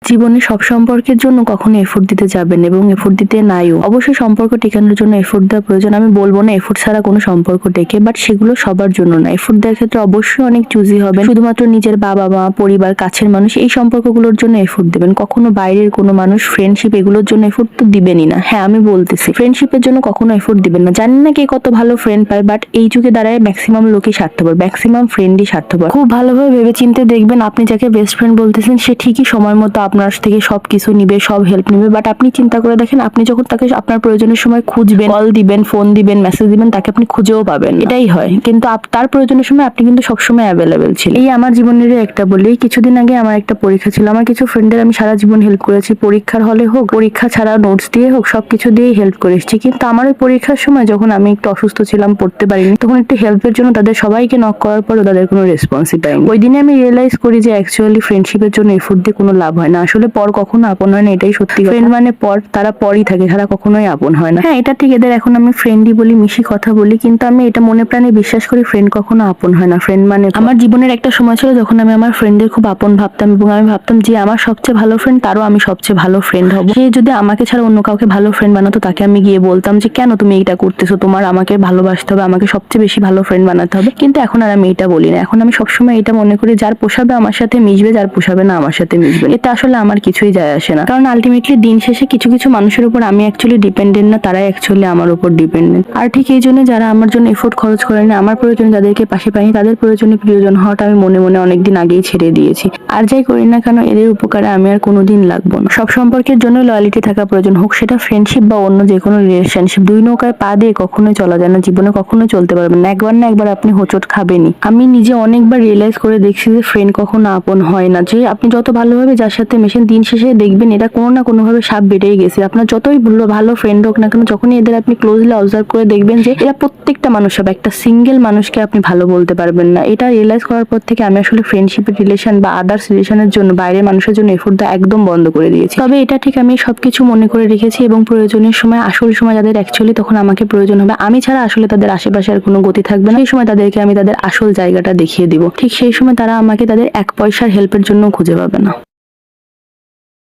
জীবনে সব সম্পর্কের জন্য কখনো এফোর্ট দিতে যাবেন এবং এফোর্ট দিতে নাইও। অবশ্যই সম্পর্ক টেকানোর জন্য এফোর্ট দেওয়া প্রয়োজন। আমি বলবো না এফোর্ট ছাড়া কোনো সম্পর্ক টেকে, বাট সেগুলো সবার জন্য না। এফোর্ট দেওয়ার ক্ষেত্রে অবশ্যই অনেক চুজি হবেন। শুধুমাত্র নিজের বাবা মা, পরিবার, কাছের মানুষ এই সম্পর্কগুলোর জন্য এফোর্ট দেবেন। কখনো বাইরের কোনো মানুষ, ফ্রেন্ডশিপ এগুলোর জন্য এফোর্ট তো দিবেনই না। হ্যাঁ, আমি বলতেছি ফ্রেন্ডশিপের জন্য কখনো এফোর্ট দিবেন না। জানি না কে কত ভালো ফ্রেন্ড পায়, বাট এই যুগে দাঁড়ায় ম্যাক্সিমাম লোকই স্বার্থপর, ম্যাক্সিমাম ফ্রেন্ডই স্বার্থপর। খুব ভালোভাবে ভেবে চিন্তে দেখবেন, আপনি যাকে বেস্ট ফ্রেন্ড বলতেছেন সে ঠিকই সময় মতো আপনার থেকে সবকিছু নিবে, সব হেল্প নিবে, বাট আপনি চিন্তা করে দেখেন আপনি যখন তাকে আপনার প্রয়োজনের সময় খুঁজবেন, কল দিবেন, ফোন দিবেন, মেসেজ দিবেন, তাকে আপনি খুঁজেও পাবেন। এটাই হয়। কিন্তু তার প্রয়োজনের সময় আপনি কিন্তু সবসময় অ্যাভেলেবেল ছিলেন। এই আমার জীবনের একটা বলি, কিছুদিন আগে আমার একটা পরীক্ষা ছিল। আমার কিছু ফ্রেন্ডের আমি সারা জীবন হেল্প করেছি, পরীক্ষার হলে হোক, পরীক্ষা ছাড়া নোটস দিয়ে হোক, সবকিছু দিয়েই হেল্প করে এসেছি। কিন্তু আমার ওই পরীক্ষার সময় যখন আমি একটু অসুস্থ ছিলাম, পড়তে পারিনি, তখন একটু হেল্পের জন্য তাদের সবাইকে নক করার পরও তাদের কোনো রেসপন্সই পাইনি। ওই দিনে আমি রিয়েলাইজ করি যে অ্যাকচুয়ালি ফ্রেন্ডশিপের জন্য এফোর্ট দিয়ে কোনো লাভ হয় না। আসলে পর কখনো আপন হয় না, এটাই সত্যি। ফ্রেন্ড মানে পর, তারা পরই থাকে, তারা কখনোই আপন হয় না। হ্যাঁ, এটা ঠিক, এদের এখন আমি ফ্রেন্ডই বলি, মিশি কথা বলি, কিন্তু আমি এটা মনে প্রাণে বিশ্বাস করি ফ্রেন্ড কখনো আপন হয় না। ফ্রেন্ড মানে আমার জীবনের একটা সময় ছিল যখন আমি আমার ফ্রেন্ডদের খুব আপন ভাবতাম এবং আমি ভাবতাম যে আমার সবচেয়ে ভালো ফ্রেন্ড তারও আমি সবচেয়ে ভালো ফ্রেন্ড হব। সে যদি আমাকে ছাড়া অন্য কাউকে ভালো ফ্রেন্ড বানাতো, তাকে আমি গিয়ে বলতাম যে কেন তুমি এটা করতেছো, তোমার আমাকে ভালোবাসতে হবে, আমাকে সবচেয়ে বেশি ভালো ফ্রেন্ড বানাতে হবে। কিন্তু এখন আর আমি এটা বলি না। এখন আমি সবসময় এটা মনে করি যার পোষাবে আমার সাথে মিশবে, যার পোষাবে না আমার সাথে মিশবে। এটা আসলে আমার কিছুই যায় আসে না, কারণ আলটিমেটলি দিন শেষে কিছু কিছু মানুষের উপর আমি অ্যাকচুয়ালি ডিপেন্ডেন্ট না, তারাই অ্যাকচুয়ালি আমার উপর ডিপেন্ডেন্ট। আর ঠিক এই জন্য যারা আমার জন্য এফোর্ট খরচ করেনি, আমার প্রয়োজনে যাদেরকে পাশে পাইনি, তাদের প্রয়োজনে প্রিয়জন হওয়াটা আমি মনে মনে অনেকদিন আগেই ছেড়ে দিয়েছি। আর যাই করি না কেন, এদের উপকারে আমি আর কোনোদিন লাগবো না। সব সম্পর্কের জন্য লয়ালিটি থাকা প্রয়োজন, হোক সেটা ফ্রেন্ডশিপ বা অন্য যে কোনো রিলেশনশিপ। দুই নৌকায় পা দিয়ে কখনোই চলা যায় না, জীবনে কখনোই চলতে পারবেন না। একবার না একবার আপনি হোঁচট খাবেনই। আমি নিজে অনেকবার রিয়েলাইজ করে দেখছি যে ফ্রেন্ড কখনো আপন হয় না। যে আপনি যত ভালোভাবে যার সাথে মেশেন, দিন শেষে দেখবেন এটা কোনো না কোনো ভাবে সাপ বেড়েই গেছে। আপনার যতই ভালো ফ্রেন্ড হোক না কেন, যখনই এদের আপনি ক্লোজলি অবজার্ভ করে দেখবেন যে এরা প্রত্যেকটা মানুষ হবে, একটা সিঙ্গেল মানুষকে আপনি ভালো বলতে পারবেন না। এটা রিয়েলাইজ করার পর থেকে আমি আসলে ফ্রেন্ডশিপের রিলেশন বা আদার্স রিলেশনের জন্য বাইরের মানুষের জন্য এফোর্ট দেওয়া একদম বন্ধ করে দিয়েছি। তবে এটা ঠিক, আমি সবকিছু মনে করে রেখেছি এবং প্রয়োজনের সময়, আসল সময় যাদের অ্যাকচুয়ালি তখন আমাকে প্রয়োজন হবে, আমি ছাড়া আসলে তাদের আশেপাশে আর কোনো গতি থাকবে না, সেই সময় তাদেরকে আমি তাদের আসল জায়গাটা দেখিয়ে দিব। ঠিক সেই সময় তারা আমাকে তাদের এক পয়সার হেল্পের জন্য খুঁজে পাবে না।